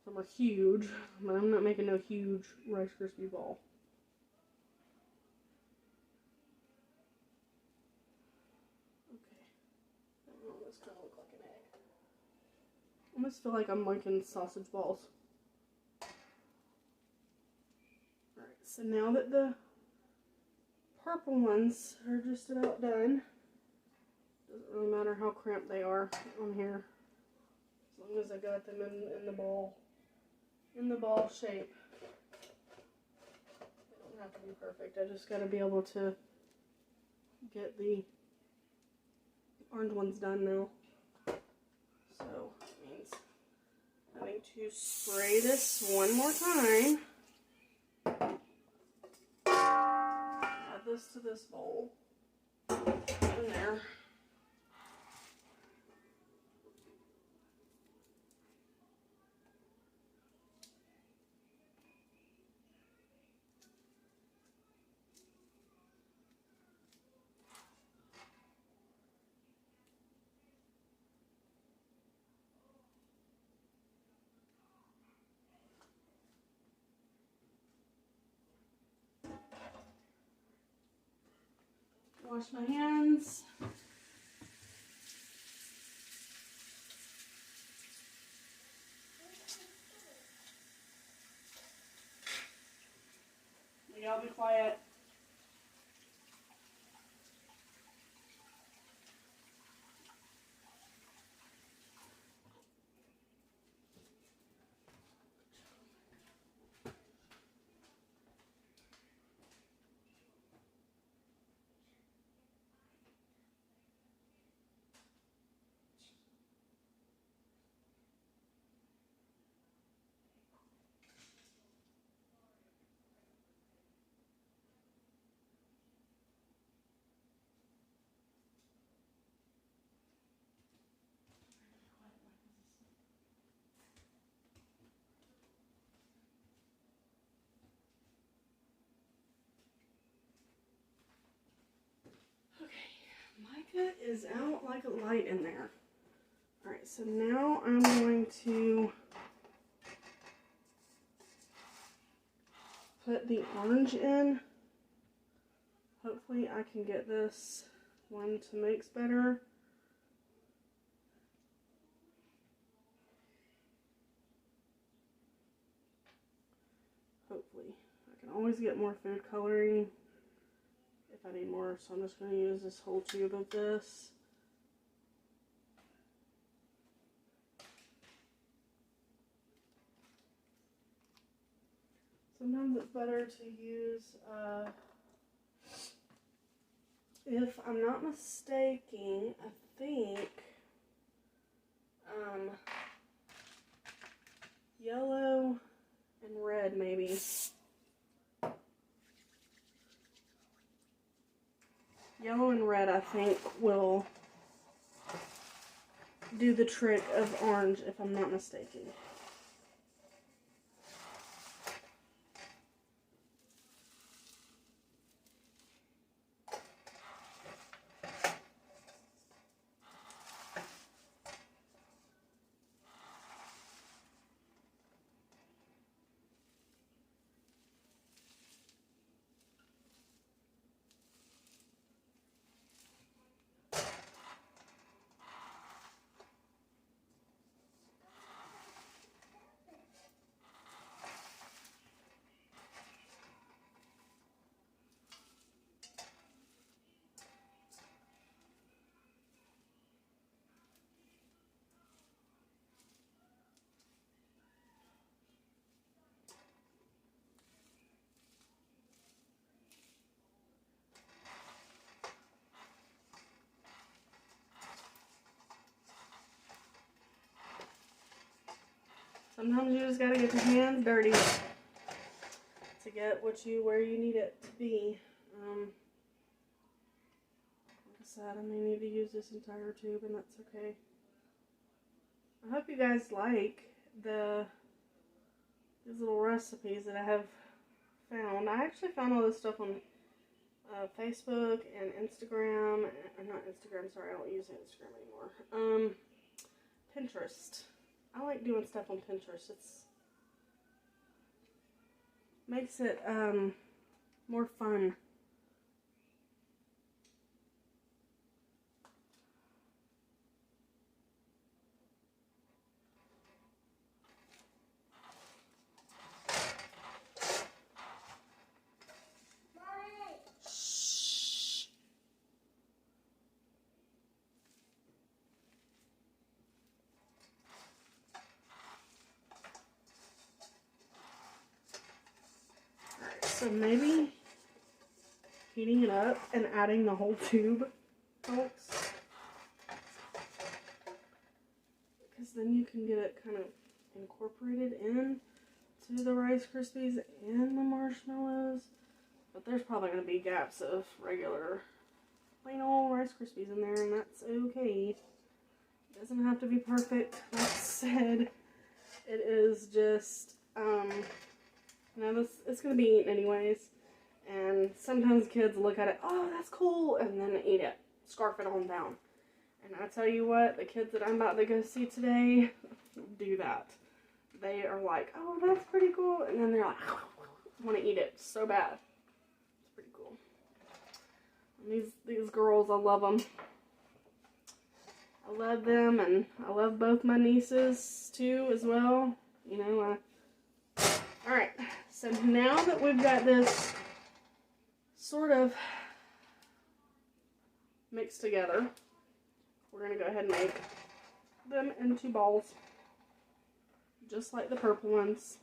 some are huge, but I'm not making no huge Rice Krispie ball. Okay. Oh, this kind of looks like an egg. I almost feel like I'm making sausage balls. Alright, so now that the purple ones are just about done, doesn't really matter how cramped they are on here, as long as I got them in the ball shape. They don't have to be perfect. I just gotta be able to get the orange ones done now. So it means having to spray this one more time. Add this to this bowl. Put it in there. Wash my hands. Y'all be quiet. Micah is out like a light in there. Alright, so now I'm going to put the orange in. Hopefully I can get this one to mix better. Hopefully. I can always get more food coloring if I need more, so I'm just going to use this whole tube of this. Sometimes it's better to use, if I'm not mistaken, I think, yellow and red maybe. Yellow and red, I think, will do the trick of orange, if I'm not mistaken. Sometimes you just gotta get your hands dirty to get where you need it to be. Like I said, I may need to use this entire tube, and that's okay. I hope you guys like these little recipes that I have found. I actually found all this stuff on Facebook and Instagram, or not Instagram, sorry, I don't use Instagram anymore. Pinterest. I like doing stuff on Pinterest. It's makes it more fun. So maybe heating it up and adding the whole tube helps. Because then you can get it kind of incorporated in to the Rice Krispies and the marshmallows. But there's probably going to be gaps of regular plain old Rice Krispies in there, and that's okay. It doesn't have to be perfect. Like I said, it is just, it's going to be eaten anyways. And sometimes kids look at it, oh, that's cool, and then eat it. Scarf it on down. And I tell you what, the kids that I'm about to go see today do that. They are like, oh, that's pretty cool. And then they're like, want to eat it so bad. It's pretty cool. And these girls, I love them. I love them, and I love both my nieces too as well. You know, alright, so now that we've got this sort of mixed together, we're going to go ahead and make them into balls, just like the purple ones.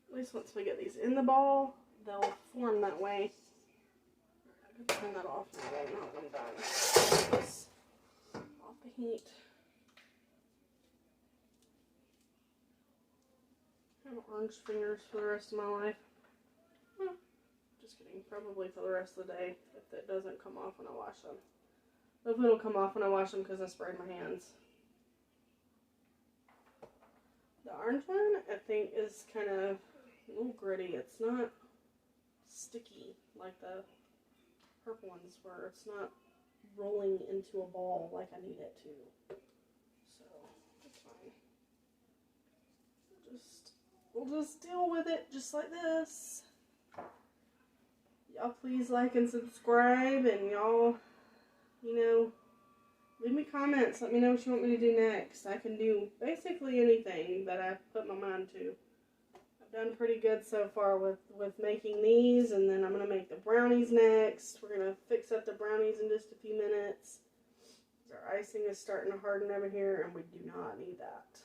At least once we get these in the ball, they'll form that way. I can turn that off now that I'm done. This off the heat. I have orange fingers for the rest of my life. Just kidding. Probably for the rest of the day if it doesn't come off when I wash them. Hopefully it'll come off when I wash them because I sprayed my hands. The orange one, I think, is kind of a little gritty. It's not sticky like the purple ones were. It's not rolling into a ball like I need it to. So, that's fine. We'll just deal with it just like this. Y'all please like and subscribe, and y'all, you know, leave me comments. Let me know what you want me to do next. I can do basically anything that I put my mind to. I've done pretty good so far with making these, and then I'm going to make the brownies next. We're going to fix up the brownies in just a few minutes. Our icing is starting to harden over here, and we do not need that.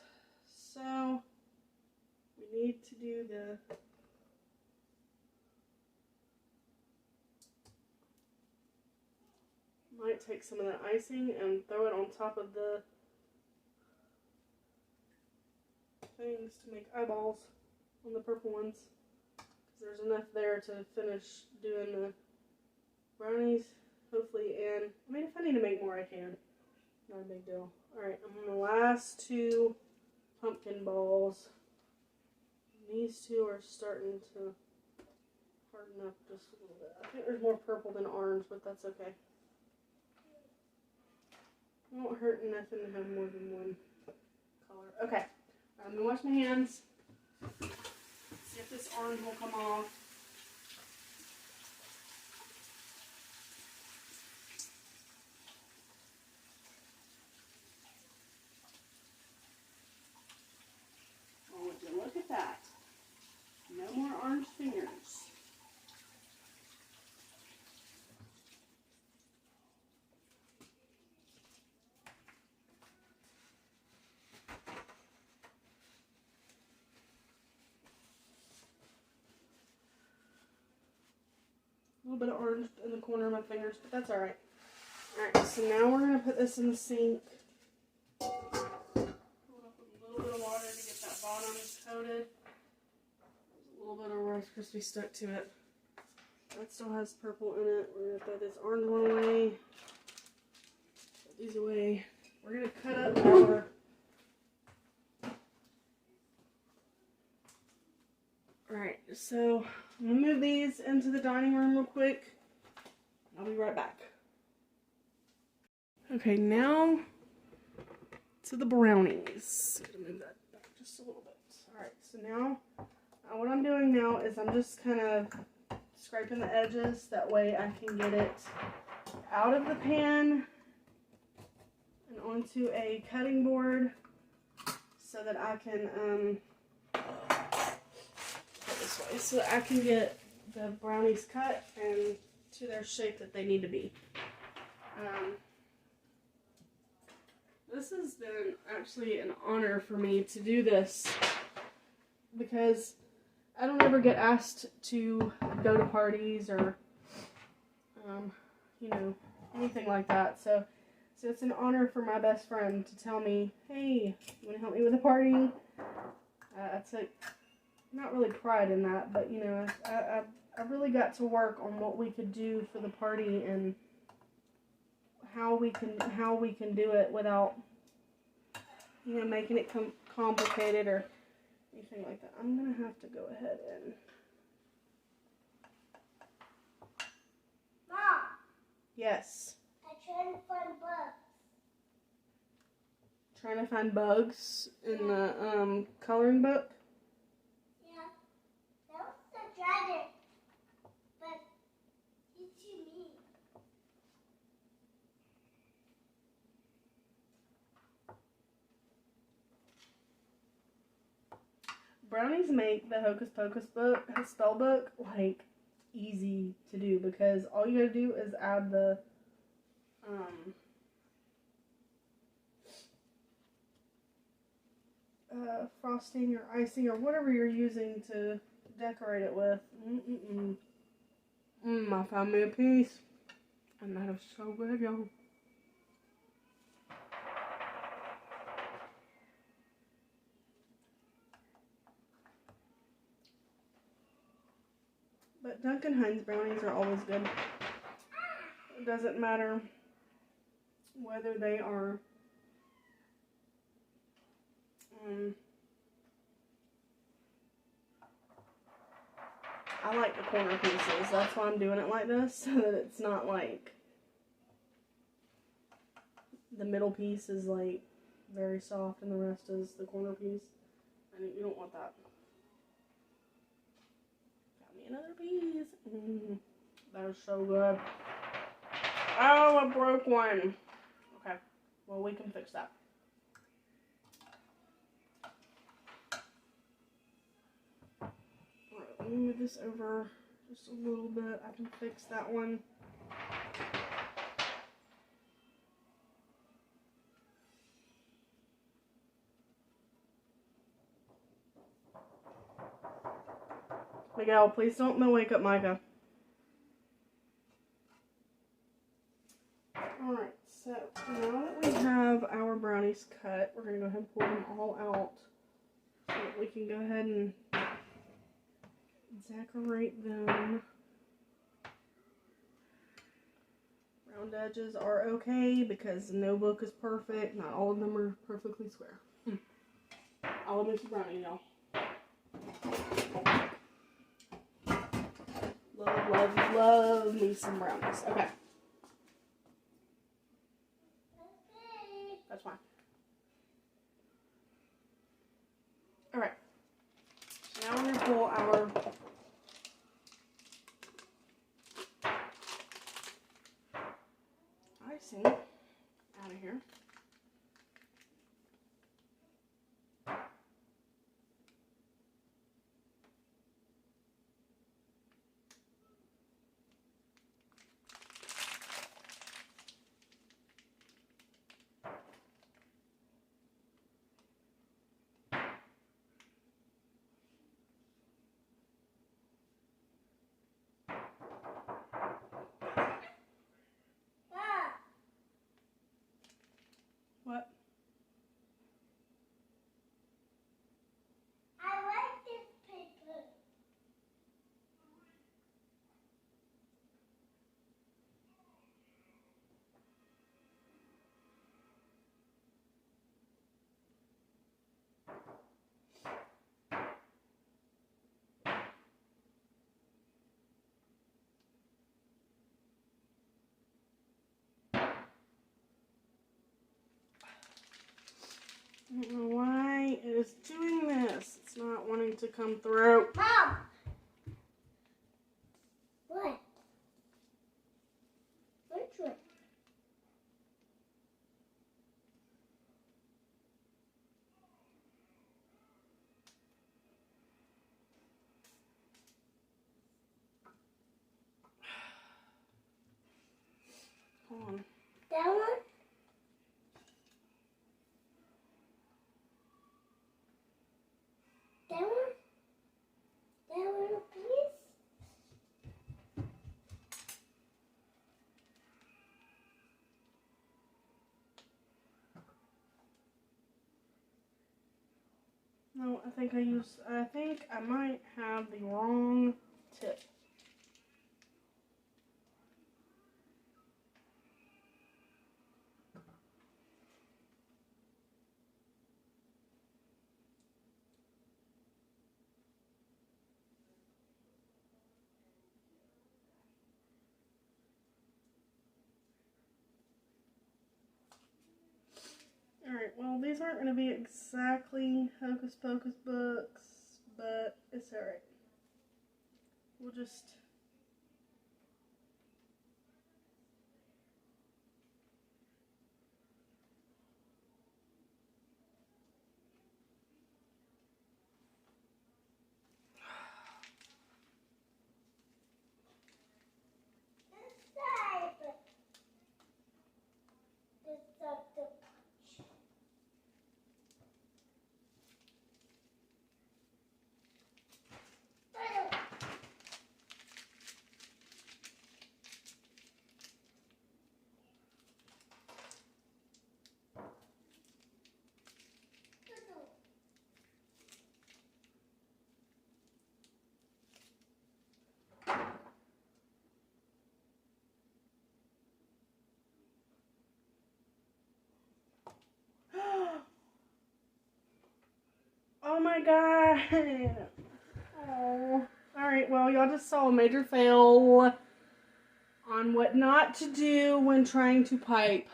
So, we need to do the... Might take some of that icing and throw it on top of the things to make eyeballs on the purple ones. Because there's enough there to finish doing the brownies, hopefully. And, I mean, if I need to make more, I can. Not a big deal. Alright, I'm on the last two pumpkin balls. These two are starting to harden up just a little bit. I think there's more purple than orange, but that's okay. It won't hurt nothing to have more than one color. Okay, I'm going to wash my hands. See if this orange will come off. Oh, would you look at that? No more orange fingers. A little bit of orange in the corner of my fingers, but that's alright. Alright, so now we're going to put this in the sink. Fill it up with a little bit of water to get that bottom coated. There's a little bit of Rice Krispies stuck to it. That still has purple in it. We're going to throw this orange one away. Put these away. We're going to cut up our... Alright, so I'm going to move these into the dining room real quick. I'll be right back. Okay, now to the brownies. Gotta move that back just a little bit. Alright, so now what I'm doing now is I'm just kind of scraping the edges. That way I can get it out of the pan and onto a cutting board so that I can go this way, so that I can get the brownies cut and to their shape that they need to be. This has been actually an honor for me to do this because I don't ever get asked to go to parties or, you know, anything like that. So it's an honor for my best friend to tell me, hey, you want to help me with a party? I took not really pride in that, but, you know, I really got to work on what we could do for the party and how we can do it without, you know, making it complicated or anything like that. I'm gonna have to go ahead and. Mom, Yes. I'm trying to find bugs. Trying to find bugs in the coloring book. Yeah, that was the dragon, but he's too mean. Brownies make the Hocus Pocus book, spell book, like easy to do because all you gotta do is add the frosting or icing or whatever you're using to decorate it with. I found me a piece, and that is so good, y'all. But Duncan Hines brownies are always good. It doesn't matter whether they are I like the corner pieces. That's why I'm doing it like this, so that it's not like the middle piece is like very soft and the rest is the corner piece. And you don't want that. Got me another piece. That is so good. Oh, I broke one. Okay, well, we can fix that. Alright, let me move this over just a little bit. I can fix that one. Miguel, please don't wake up Micah. Alright, so now that we have our brownies cut, we're going to go ahead and pull them all out so that we can go ahead and decorate them. Round edges are okay because no book is perfect. Not all of them are perfectly square. I'll admit to brownie, y'all. Love, love, love me some brownies. Okay. That's fine. Alright. So now we're going to pull our icing out of here. Mom, What? I like this paper. I don't know why it is doing this. It's not wanting to come through. Mom! What? Which one? Hold on. That one? That one? That one, please? No, I think I might have the wrong tip. Alright, well, these aren't going to be exactly Hocus Pocus books, but it's alright. We'll just... This side. This side, the punch. Oh my god! Oh. Alright, well, y'all just saw a major fail on what not to do when trying to pipe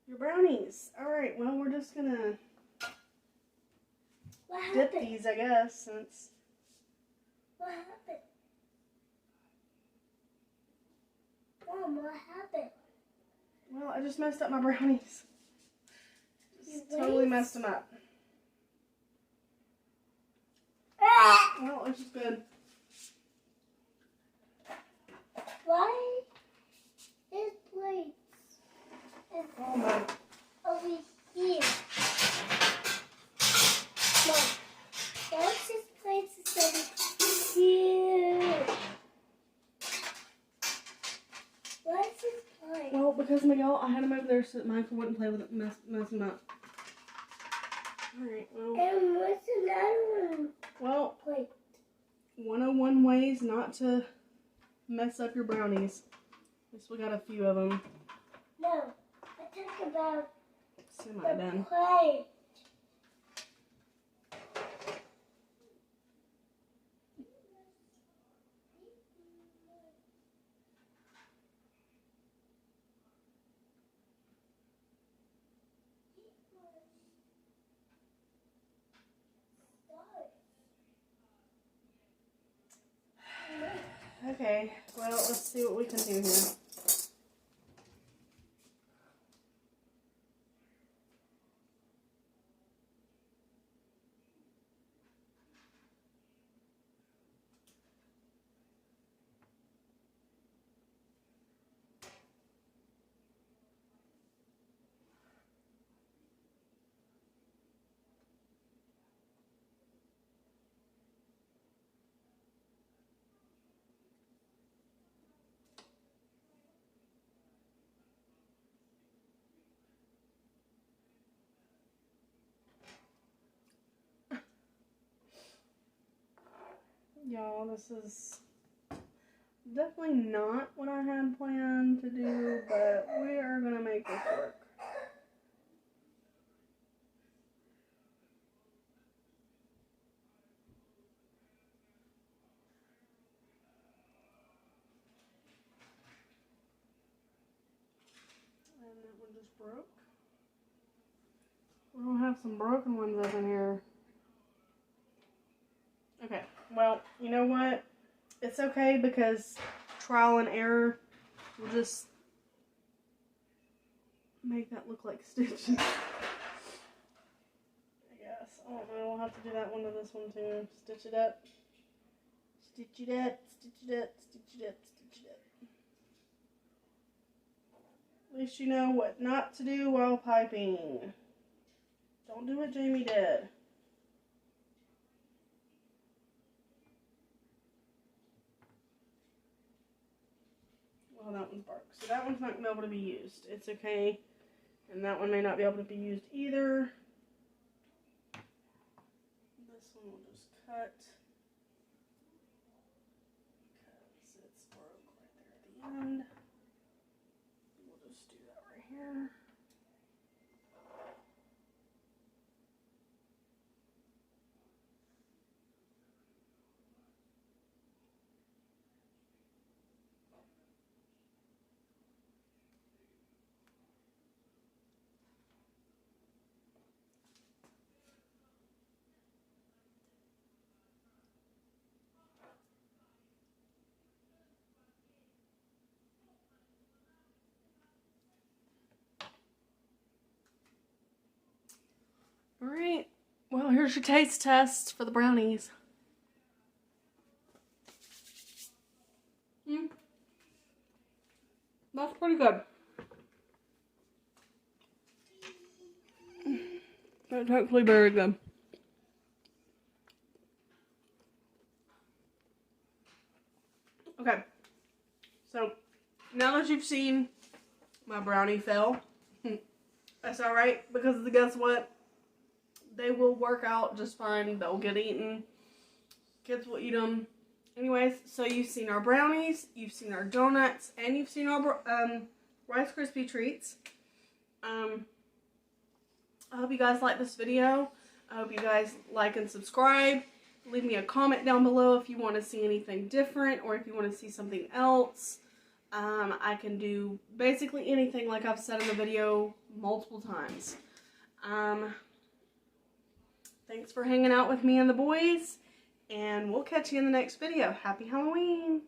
your brownies. Alright, well, we're just gonna What dip happened? these, I guess, since... What happened? Mom, what happened? Well, I just messed up my brownies. Just totally messed them up. Well, it's just good. Why is plates Oh my. over here? Mom, why is this plates over here? Why is this plate? Well, because Miguel, I had him over there so that Michael wouldn't play with it and mess them up. Alright, well. And what's another one? Well, Plate. 101 ways not to mess up your brownies. At least we got a few of them No, I talk about the semi-done. plate. Okay, well, let's see what we can do here. Y'all, this is definitely not what I had planned to do, but we are going to make this work. And that one just broke. have some broken ones up in here. Okay, well, you know what? It's okay because trial and error will just make that look like stitches. I guess. I don't know. We'll have to do that one to this one too. Stitch it up. Stitch it up. Stitch it up. Stitch it up. Stitch it up. At least you know what not to do while piping. Don't do what Jamie did. Well, that one's bark. So that one's not going to be able to be used. It's okay. And that one may not be able to be used either. This one will just cut. Because it's broke right there at the end. We'll just do that right here. Alright, well, here's your taste test for the brownies. That's pretty good. That's actually very good. Okay, so now that you've seen my brownie fail, that's alright, because guess what? They will work out just fine. They'll get eaten. Kids will eat them. Anyways, so you've seen our brownies, you've seen our donuts, and you've seen our Rice Krispie treats. I hope you guys like this video. I hope you guys like and subscribe. Leave me a comment down below if you want to see anything different or if you want to see something else. I can do basically anything, like I've said in the video multiple times. Thanks for hanging out with me and the boys, and we'll catch you in the next video. Happy Halloween!